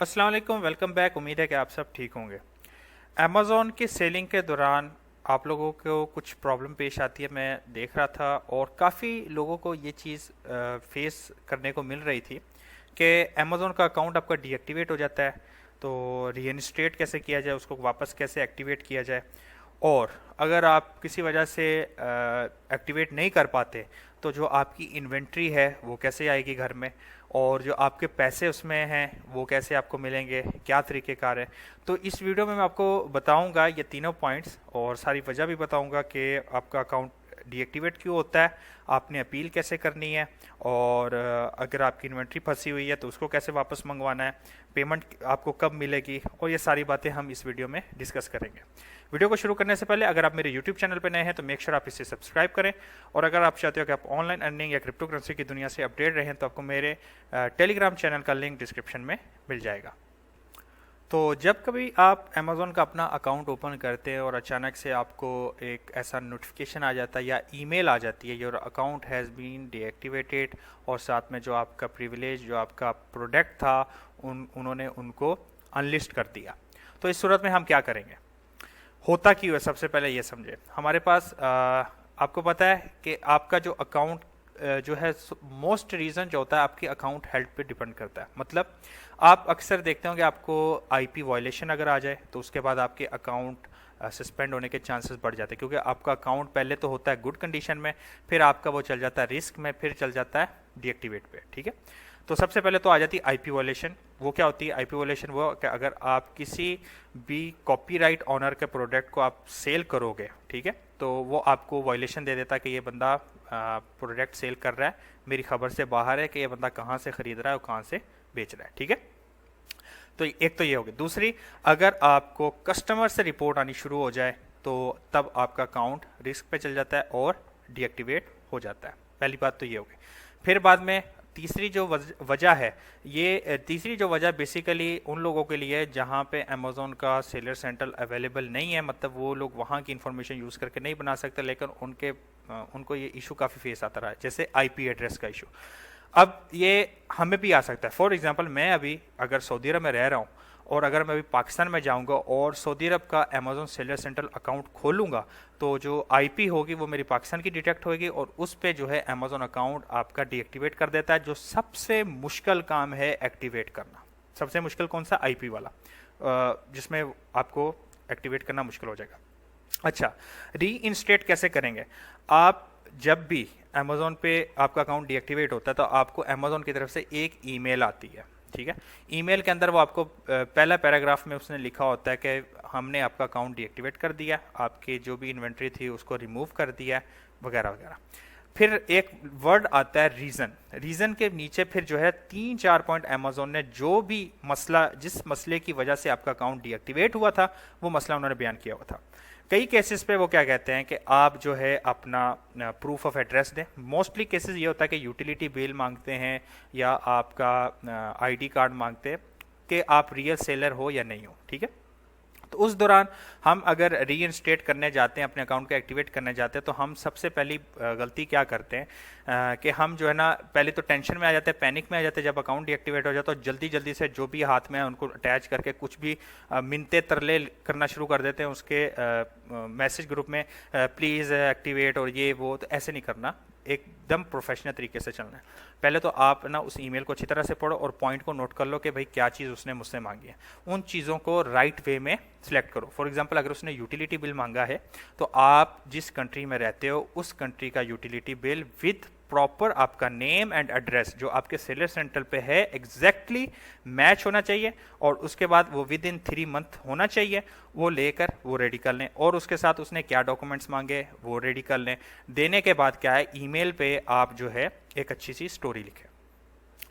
अस्सलाम वालेकुम, welcome back. उम्मीद है कि आप सब ठीक होंगे। अमेज़ॉन की सेलिंग के दौरान आप लोगों को कुछ प्रॉब्लम पेश आती है, मैं देख रहा था और काफ़ी लोगों को ये चीज़ फेस करने को मिल रही थी कि अमेज़ॉन का अकाउंट आपका डीएक्टिवेट हो जाता है। तो रीइंस्टेट कैसे किया जाए, उसको वापस कैसे एक्टिवेट किया जाए, और अगर आप किसी वजह से एक्टिवेट नहीं कर पाते तो जो आपकी इन्वेंट्री है वो कैसे आएगी घर में, और जो आपके पैसे उसमें हैं वो कैसे आपको मिलेंगे, क्या तरीक़ेकार है। तो इस वीडियो में मैं आपको बताऊंगा ये तीनों पॉइंट्स, और सारी वजह भी बताऊंगा कि आपका अकाउंट डीएक्टिवेट क्यों होता है, आपने अपील कैसे करनी है, और अगर आपकी इन्वेंट्री फंसी हुई है तो उसको कैसे वापस मंगवाना है, पेमेंट आपको कब मिलेगी, और ये सारी बातें हम इस वीडियो में डिस्कस करेंगे। वीडियो को शुरू करने से पहले अगर आप मेरे यूट्यूब चैनल पर नए हैं तो मेक श्योर आप इसे सब्सक्राइब करें, और अगर आप चाहते हो कि आप ऑनलाइन अर्निंग या क्रिप्टो करेंसी की दुनिया से अपडेट रहें तो आपको मेरे टेलीग्राम चैनल का लिंक डिस्क्रिप्शन में मिल जाएगा। तो जब कभी आप अमेज़ॉन का अपना अकाउंट ओपन करते हैं और अचानक से आपको एक ऐसा नोटिफिकेशन आ जाता है या ईमेल आ जाती है, your account has been deactivated, और साथ में जो आपका प्रिविलेज, जो आपका प्रोडक्ट था, उन्होंने उनको अनलिस्ट कर दिया, तो इस सूरत में हम क्या करेंगे, होता क्यों है, सबसे पहले ये समझे। हमारे पास आपको पता है कि आपका जो अकाउंट जो है, मोस्ट रीज़न जो होता है आपकी अकाउंट हेल्थ पे डिपेंड करता है। मतलब आप अक्सर देखते हो कि आपको आईपी वायलेशन अगर आ जाए तो उसके बाद आपके अकाउंट सस्पेंड होने के चांसेस बढ़ जाते हैं, क्योंकि आपका अकाउंट पहले तो होता है गुड कंडीशन में, फिर आपका वो चल जाता है रिस्क में, फिर चल जाता है डीएक्टिवेट पे। ठीक है, तो सबसे पहले तो आ जाती है आईपी वायलेशन। वो क्या होती है आईपी वायलेशन? वो कि अगर आप किसी भी कॉपीराइट ऑनर के प्रोडक्ट को आप सेल करोगे, ठीक है, तो वो आपको वायलेशन दे देता है कि ये बंदा प्रोडक्ट सेल कर रहा है, मेरी खबर से बाहर है कि ये बंदा कहाँ से खरीद रहा है और कहाँ से बेच रहा है। ठीक है, तो एक तो ये होगी। दूसरी, अगर आपको कस्टमर से रिपोर्ट आनी शुरू हो जाए तो तब आपका अकाउंट रिस्क पे चल जाता है और डीएक्टिवेट हो जाता है। पहली बात तो ये होगी। फिर बाद में तीसरी जो वजह है, ये तीसरी जो वजह बेसिकली उन लोगों के लिए है जहाँ पे अमेज़ॉन का सेलर सेंटर अवेलेबल नहीं है, मतलब वो लोग वहाँ की इंफॉर्मेशन यूज़ करके नहीं बना सकते, लेकिन उनको ये इशू काफ़ी फेस आता रहा है, जैसे आईपी एड्रेस का इशू। अब ये हमें भी आ सकता है। फॉर एग्जांपल, मैं अभी अगर सऊदी अरब में रह रहा हूँ और अगर मैं अभी पाकिस्तान में जाऊंगा और सऊदी अरब का अमेज़ॉन सेलर सेंटर अकाउंट खोलूंगा, तो जो आईपी होगी वो मेरी पाकिस्तान की डिटेक्ट होगी और उस पे जो है अमेज़ॉन अकाउंट आपका डीएक्टिवेट कर देता है, जो सबसे मुश्किल काम है एक्टिवेट करना। सबसे मुश्किल कौन सा? आईपी वाला, जिसमें आपको एक्टिवेट करना मुश्किल हो जाएगा। अच्छा, री इंस्टेट कैसे करेंगे? आप जब भी अमेज़ॉन पे आपका अकाउंट डीएक्टिवेट होता है तो आपको अमेज़ॉन की तरफ से एक ईमेल आती है। ठीक है, ईमेल के अंदर वो आपको पहला पैराग्राफ में उसने लिखा होता है कि हमने आपका अकाउंट डीएक्टिवेट कर दिया, आपकी जो भी इन्वेंट्री थी उसको रिमूव कर दिया, वगैरह वगैरह। फिर एक वर्ड आता है रीज़न। रीज़न के नीचे फिर जो है 3-4 पॉइंट अमेज़ॉन ने जो भी मसला, जिस मसले की वजह से आपका अकाउंट डीएक्टिवेट हुआ था, वो मसला उन्होंने बयान किया हुआ था। कई केसेस पे वो क्या कहते हैं कि आप जो है अपना प्रूफ ऑफ एड्रेस दें। मोस्टली केसेस ये होता है कि यूटिलिटी बिल मांगते हैं या आपका आईडी कार्ड मांगते हैं कि आप रियल सेलर हो या नहीं हो। ठीक है, तो उस दौरान हम अगर रीइंस्टेट करने जाते हैं, अपने अकाउंट को एक्टिवेट करने जाते हैं, तो हम सबसे पहली गलती क्या करते हैं कि हम जो है ना, पहले तो टेंशन में आ जाते हैं, पैनिक में आ जाते हैं। जब अकाउंट डीएक्टिवेट हो जाता है तो जल्दी जल्दी से जो भी हाथ में है उनको अटैच करके कुछ भी मिनते तरले करना शुरू कर देते हैं उसके मैसेज ग्रुप में, प्लीज़ एक्टिवेट और ये वो। तो ऐसे नहीं करना, एकदम प्रोफेशनल तरीके से चलना है। पहले तो आप ना उस ईमेल को अच्छी तरह से पढ़ो और पॉइंट को नोट कर लो कि भाई क्या चीज़ उसने मुझसे मांगी है। उन चीज़ों को राइट वे में सिलेक्ट करो। फॉर एग्जांपल, अगर उसने यूटिलिटी बिल मांगा है तो आप जिस कंट्री में रहते हो उस कंट्री का यूटिलिटी बिल विद प्रॉपर आपका नेम एंड एड्रेस जो आपके सेलर सेंटर पे है एग्जैक्टली मैच होना चाहिए, और उसके बाद वो विद इन 3 मंथ होना चाहिए। वो लेकर वो रेडी कर लें, और उसके साथ उसने क्या डॉक्यूमेंट्स मांगे वो रेडी कर लें। देने के बाद क्या है, ईमेल पे आप जो है एक अच्छी सी स्टोरी लिखें।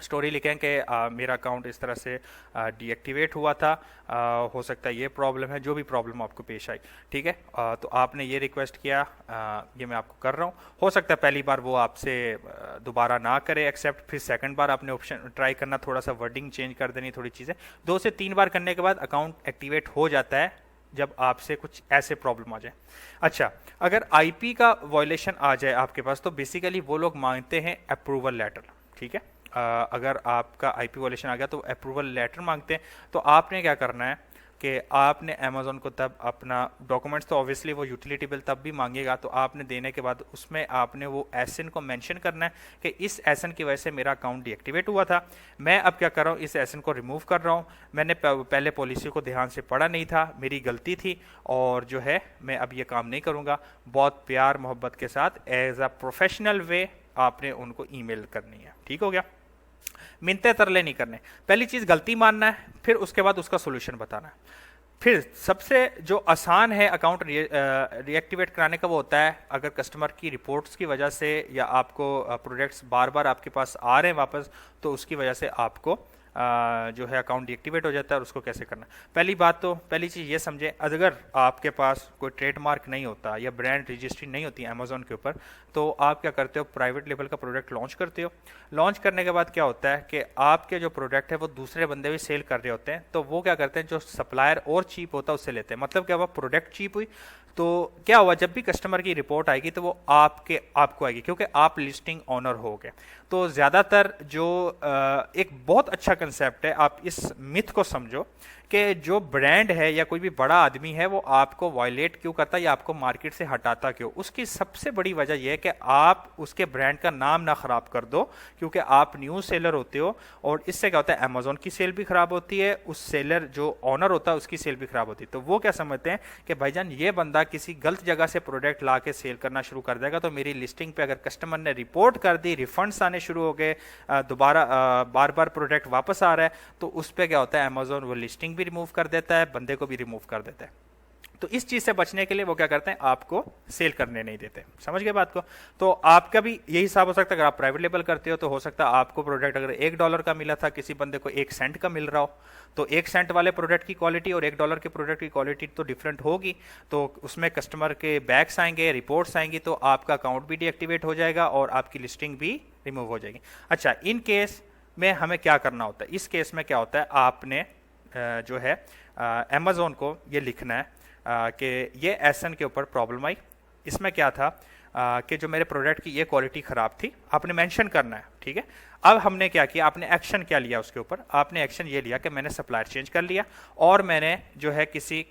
स्टोरी लिखें कि मेरा अकाउंट इस तरह से डीएक्टिवेट हुआ था, हो सकता है ये प्रॉब्लम है, जो भी प्रॉब्लम आपको पेश आई। ठीक है, तो आपने ये रिक्वेस्ट किया, ये मैं आपको कर रहा हूँ। हो सकता है पहली बार वो आपसे दोबारा ना करे एक्सेप्ट, फिर सेकंड बार आपने ऑप्शन ट्राई करना, थोड़ा सा वर्डिंग चेंज कर देनी, थोड़ी चीज़ें। 2 से 3 बार करने के बाद अकाउंट एक्टिवेट हो जाता है, जब आपसे कुछ ऐसे प्रॉब्लम आ जाए। अच्छा, अगर आईपी का वायलेशन आ जाए आपके पास तो बेसिकली वो लोग मांगते हैं अप्रूवल लेटर। ठीक है, अगर आपका आईपी वायलेशन आ गया तो अप्रूवल लेटर मांगते हैं। तो आपने क्या करना है कि आपने अमेज़ोन को तब अपना डॉक्यूमेंट्स, तो ऑब्वियसली वो यूटिलिटी बिल तब भी मांगेगा, तो आपने देने के बाद उसमें आपने वो एसएन को मेंशन करना है कि इस एसएन की वजह से मेरा अकाउंट डीएक्टिवेट हुआ था, मैं अब क्या कर रहा हूँ, इस एसएन को रिमूव कर रहा हूँ, मैंने पहले पॉलिसी को ध्यान से पढ़ा नहीं था, मेरी गलती थी, और जो है मैं अब ये काम नहीं करूँगा। बहुत प्यार मोहब्बत के साथ एज अ प्रोफेशनल वे आपने उनको ईमेल करनी है। ठीक हो गया? मिनते तरले नहीं करने। पहली चीज गलती मानना है, फिर उसके बाद उसका सोल्यूशन बताना है। फिर सबसे जो आसान है अकाउंट रिएक्टिवेट कराने का वो होता है अगर कस्टमर की रिपोर्ट्स की वजह से या आपको प्रोडक्ट्स बार बार आपके पास आ रहे हैं वापस, तो उसकी वजह से आपको जो है अकाउंट डीएक्टिवेट हो जाता है। और उसको कैसे करना, पहली चीज़ ये समझे, अगर आपके पास कोई ट्रेडमार्क नहीं होता या ब्रांड रजिस्ट्री नहीं होती अमेजोन के ऊपर, तो आप क्या करते हो, प्राइवेट लेवल का प्रोडक्ट लॉन्च करते हो। लॉन्च करने के बाद क्या होता है कि आपके जो प्रोडक्ट है वो दूसरे बंदे भी सेल कर रहे होते हैं, तो वो क्या करते हैं, जो सप्लायर और चीप होता है उससे लेते हैं। मतलब क्या हुआ, प्रोडक्ट चीप हुई, तो क्या हुआ, जब भी कस्टमर की रिपोर्ट आएगी तो वो आपको आएगी, क्योंकि आप लिस्टिंग ऑनर हो गए। तो ज़्यादातर जो एक बहुत अच्छा कंसेप्ट है, आप इस मिथ को समझो कि जो ब्रांड है या कोई भी बड़ा आदमी है वो आपको वायलेट क्यों करता है या आपको मार्केट से हटाता क्यों, उसकी सबसे बड़ी वजह यह है कि आप उसके ब्रांड का नाम ना खराब कर दो, क्योंकि आप न्यू सेलर होते हो, और इससे क्या होता है, अमेजोन की सेल भी खराब होती है, उस सेलर जो ऑनर होता है उसकी सेल भी खराब होती है। तो वो क्या समझते हैं कि भाईजान ये बंदा किसी गलत जगह से प्रोडक्ट ला के सेल करना शुरू कर देगा, तो मेरी लिस्टिंग पे अगर कस्टमर ने रिपोर्ट कर दी, रिफंड्स आने शुरू हो गए, दोबारा बार बार प्रोडक्ट वापस आ रहा है, तो उस पर क्या होता है, अमेजोन वो लिस्टिंग भी रिमूव कर देता है, बंदे को भी रिमूव कर देता है। तो इस चीज से बचने के लिए वो क्या करते हैं, आपको सेल करने नहीं देते। समझ गए बात को? तो आपका भी यही हिसाब हो सकता है, अगर आप प्राइवेट लेबल करते हो तो हो सकता है आपको प्रोडक्ट अगर $1 का मिला था, किसी बंदे को 1 सेंट का मिल रहा हो, तो 1 सेंट वाले प्रोडक्ट की क्वालिटी और $1 के प्रोडक्ट की क्वालिटी तो डिफरेंट होगी, तो उसमें कस्टमर के बैक्स आएंगे, रिपोर्ट्स आएंगी, तो आपका अकाउंट भी डीएक्टिवेट हो जाएगा और आपकी लिस्टिंग भी रिमूव हो जाएगी। अच्छा, इन केस में हमें क्या करना होता है, इस केस में क्या होता है, आपने जो है अमेजोन को ये लिखना है कि ये एसएन के ऊपर प्रॉब्लम आई, इसमें क्या था कि जो मेरे प्रोडक्ट की ये क्वालिटी ख़राब थी, आपने मेंशन करना है। ठीक है, अब हमने क्या किया, आपने एक्शन क्या लिया उसके ऊपर, आपने एक्शन ये लिया कि मैंने सप्लायर चेंज कर लिया और मैंने जो है किसी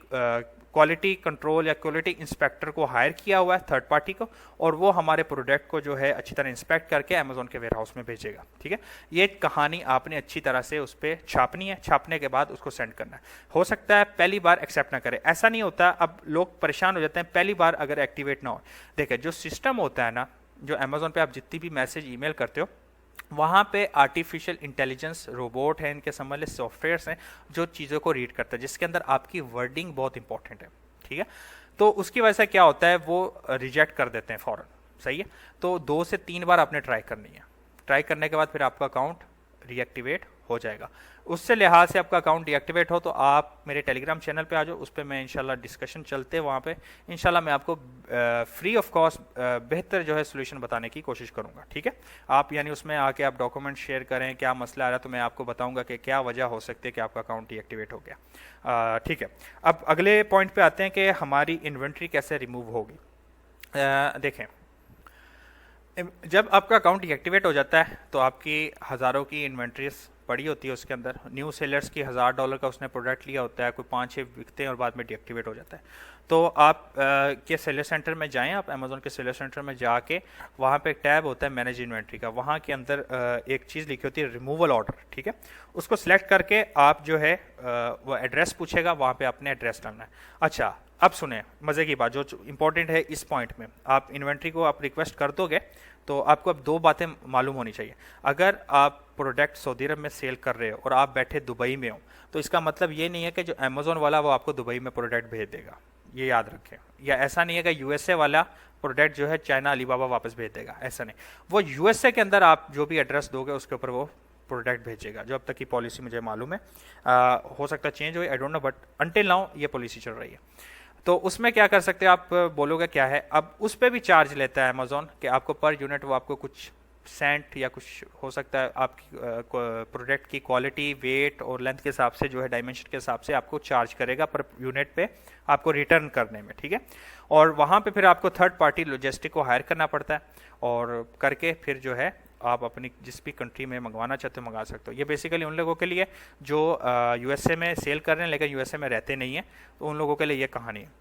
क्वालिटी कंट्रोल या क्वालिटी इंस्पेक्टर को हायर किया हुआ है, थर्ड पार्टी को, और वो हमारे प्रोडक्ट को जो है अच्छी तरह इंस्पेक्ट करके अमेजोन के वेयर हाउस में भेजेगा। ठीक है, ये कहानी आपने अच्छी तरह से उस पर छापनी है, छापने के बाद उसको सेंड करना है। हो सकता है पहली बार एक्सेप्ट ना करे, ऐसा नहीं होता, अब लोग परेशान हो जाते हैं पहली बार अगर एक्टिवेट ना हो। देखिए, जो सिस्टम होता है ना, जो अमेजोन पे आप जितनी भी मैसेज ईमेल करते हो, वहाँ पे आर्टिफिशियल इंटेलिजेंस रोबोट है, इनके संबंधित सॉफ्टवेयर्स हैं जो चीज़ों को रीड करता है, जिसके अंदर आपकी वर्डिंग बहुत इंपॉर्टेंट है। ठीक है, तो उसकी वजह से क्या होता है, वो रिजेक्ट कर देते हैं फौरन। सही है, तो 2 से 3 बार आपने ट्राई करनी है, ट्राई करने के बाद फिर आपका अकाउंट रीएक्टिवेट हो जाएगा। उससे लिहाज से आपका अकाउंट डीएक्टिवेट हो तो आप मेरे टेलीग्राम चैनल पे आ जाओ, उस पर मैं इंशाल्लाह डिस्कशन चलते हैं, वहाँ पे इंशाल्लाह मैं आपको फ्री ऑफ कॉस्ट बेहतर जो है सोल्यूशन बताने की कोशिश करूँगा। ठीक है, आप यानी उसमें आके आप डॉक्यूमेंट शेयर करें, क्या मसला आ रहा है, तो मैं आपको बताऊँगा कि क्या वजह हो सकती है कि आपका अकाउंट डीएक्टिवेट हो गया। ठीक है, अब अगले पॉइंट पर आते हैं कि हमारी इन्वेंट्री कैसे रिमूव होगी। देखें, जब आपका अकाउंट डीएक्टिवेट हो जाता है तो आपकी हज़ारों की इन्वेंट्रीज पड़ी होती है उसके अंदर, न्यू सेलर्स की $1000 का उसने प्रोडक्ट लिया होता है, कोई 5-6 बिकते हैं और बाद में डीएक्टिवेट हो जाता है। तो आप के सेलर सेंटर में जाएं, आप अमेजोन के सेलर सेंटर में जाके वहाँ पे एक टैब होता है मैनेज इन्वेंट्री का, वहाँ के अंदर एक चीज़ लिखी होती है रिमूवल ऑर्डर। ठीक है, उसको सिलेक्ट करके आप जो है वो एड्रेस पूछेगा, वहाँ पर आपने एड्रेस डालना है। अच्छा, अब सुने मज़े की बात, जो इंपॉर्टेंट है इस पॉइंट में, आप इन्वेंट्री को आप रिक्वेस्ट कर दोगे तो आपको अब 2 बातें मालूम होनी चाहिए। अगर आप प्रोडक्ट सऊदी अरब में सेल कर रहे हो और आप बैठे दुबई में हो, तो इसका मतलब ये नहीं है कि जो अमेजोन वाला वो आपको दुबई में प्रोडक्ट भेज देगा, ये याद रखें। या ऐसा नहीं है कि यूएसए वाला प्रोडक्ट जो है चाइना अलीबाबा वापस भेज देगा, ऐसा नहीं। वो यूएसए के अंदर आप जो भी एड्रेस दोगे उसके ऊपर वो प्रोडक्ट भेजेगा, जो अब तक की पॉलिसी मुझे मालूम है। हो सकता है चेंज हो, I don't know, but until now ये पॉलिसी चल रही है। तो उसमें क्या कर सकते हैं, आप बोलोगे क्या है, अब उस पर भी चार्ज लेता है अमेजोन कि आपको पर यूनिट वो आपको कुछ सेंट या कुछ हो सकता है आपकी प्रोडक्ट की क्वालिटी, वेट और लेंथ के हिसाब से जो है डायमेंशन के हिसाब से आपको चार्ज करेगा पर यूनिट पे आपको रिटर्न करने में। ठीक है, और वहाँ पे फिर आपको थर्ड पार्टी लॉजिस्टिक को हायर करना पड़ता है और करके फिर जो है आप अपनी जिस भी कंट्री में मंगवाना चाहते हो मंगा सकते हो। ये बेसिकली उन लोगों के लिए जो यूएसए में सेल कर रहे हैं लेकिन यूएसए में रहते नहीं हैं, तो उन लोगों के लिए ये कहानी है।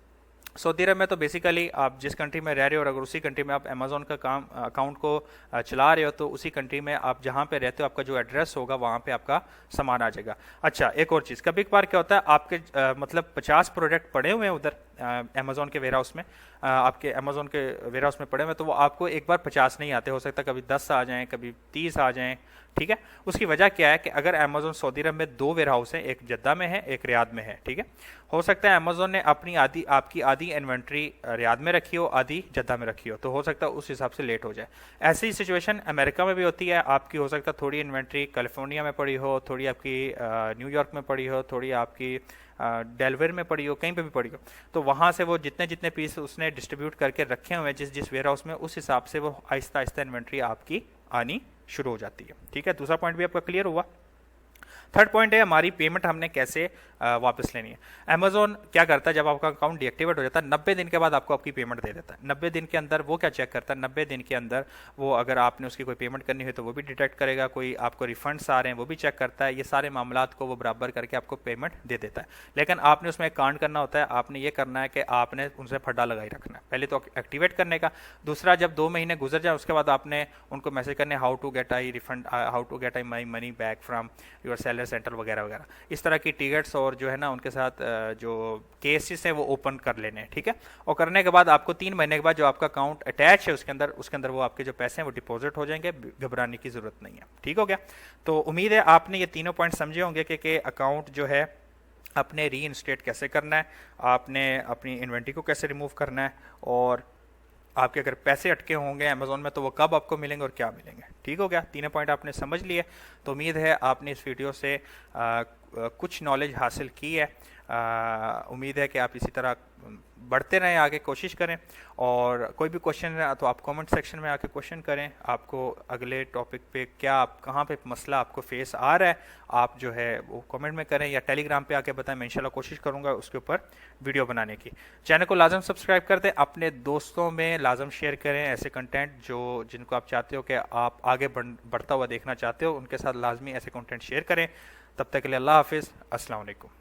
सऊदी अरब में तो बेसिकली आप जिस कंट्री में रह रहे हो और अगर उसी कंट्री में आप अमेज़ॉन का काम अकाउंट को चला रहे हो तो उसी कंट्री में आप जहाँ पे रहते हो आपका जो एड्रेस होगा वहाँ पे आपका सामान आ जाएगा। अच्छा, एक और चीज़, कभी कभार क्या होता है आपके मतलब 50 प्रोडक्ट पड़े हुए हैं उधर अमेज़ॉन के वेयर हाउस में, आपके अमेज़ॉन के वेयर हाउस में पड़े हुए, तो वो आपको एक बार 50 नहीं आते, हो सकता है कभी 10 आ जाएँ, कभी 30 आ जाएँ। ठीक है, उसकी वजह क्या है कि अगर अमेज़ॉन सऊदी अरब में 2 वेयर हाउस हैं, एक जद्दा में है एक रियाद में है, ठीक है, हो सकता है अमेज़ॉन ने अपनी आपकी आधी इन्वेंट्री रियाद में रखी हो, आधी जद्दा में रखी हो, तो हो सकता है उस हिसाब से लेट हो जाए। ऐसी ही सिचुएशन अमेरिका में भी होती है, आपकी हो सकता है थोड़ी इन्वेंट्री कैलिफोर्निया में पड़ी हो, थोड़ी आपकी न्यूयॉर्क में पड़ी हो, थोड़ी आपकी डेलवेयर में पड़ी हो, कहीं पे भी पड़ी हो, तो वहाँ से वो जितने जितने पीस उसने डिस्ट्रीब्यूट करके रखे हुए हैं जिस जिस वेयर हाउस में, उस हिसाब से वो आहिस्ता आहिस्ता इन्वेंट्री आपकी आनी शुरू हो जाती है। ठीक है, दूसरा पॉइंट भी आपका क्लियर हुआ। थर्ड पॉइंट है हमारी पेमेंट हमने कैसे वापस लेनी है। अमेज़ॉन क्या करता है, जब आपका अकाउंट डीएक्टिवेट हो जाता है 90 दिन के बाद आपको आपकी पेमेंट दे देता है। 90 दिन के अंदर वो क्या चेक करता है, 90 दिन के अंदर वो अगर आपने उसकी कोई पेमेंट करनी है तो वो भी डिटेक्ट करेगा, कोई आपको रिफंड्स आ रहे हैं वो भी चेक करता है, ये सारे मामलात को वो बराबर करके आपको पेमेंट दे देता है। लेकिन आपने उसमें एक कांड करना होता है, आपने ये करना है कि आपने उनसे फड्डा लगाई रखना है, पहले तो एक्टिवेट करने का, दूसरा जब 2 महीने गुजर जाए उसके बाद आपने उनको मैसेज करने how to get I refund, how to get I my money back from your seller centre वगैरह वगैरह, इस तरह की टिकट्स और जो है ना उनके साथ जो केसेस हैं वो ओपन कर लेने हैं। ठीक है, और करने के बाद आपको 3 महीने के बाद जो आपका अकाउंट अटैच है उसके अंदर वो आपके जो पैसे हैं वो डिपॉजिट हो जाएंगे, घबराने की जरूरत नहीं है। ठीक हो गया, तो उम्मीद है आपने ये तीनों पॉइंट समझे होंगे कि अकाउंट जो है अपने री इंस्टेट कैसे करना है, आपने अपनी इन्वेंट्री को कैसे रिमूव करना है, और आपके अगर पैसे अटके होंगे अमेज़ॉन में तो वो कब आपको मिलेंगे और क्या मिलेंगे। ठीक हो गया, तीनों पॉइंट आपने समझ लिए, तो उम्मीद है आपने इस वीडियो से कुछ नॉलेज हासिल की है। उम्मीद है कि आप इसी तरह बढ़ते रहें, आगे कोशिश करें, और कोई भी क्वेश्चन है तो आप कमेंट सेक्शन में आके क्वेश्चन करें, आपको अगले टॉपिक पे क्या आप कहाँ पे मसला आपको फेस आ रहा है आप जो है वो कमेंट में करें या टेलीग्राम पे आके बताएं, मैं इंशाल्लाह कोशिश करूँगा उसके ऊपर वीडियो बनाने की। चैनल को लाजम सब्सक्राइब कर दें, अपने दोस्तों में लाजम शेयर करें ऐसे कंटेंट जिनको आप चाहते हो कि आप आगे बढ़ता हुआ देखना चाहते हो, उनके साथ लाजमी ऐसे कंटेंट शेयर करें। तब तक के लिए अल्लाह हाफिज़, अस्सलाम वालेकुम।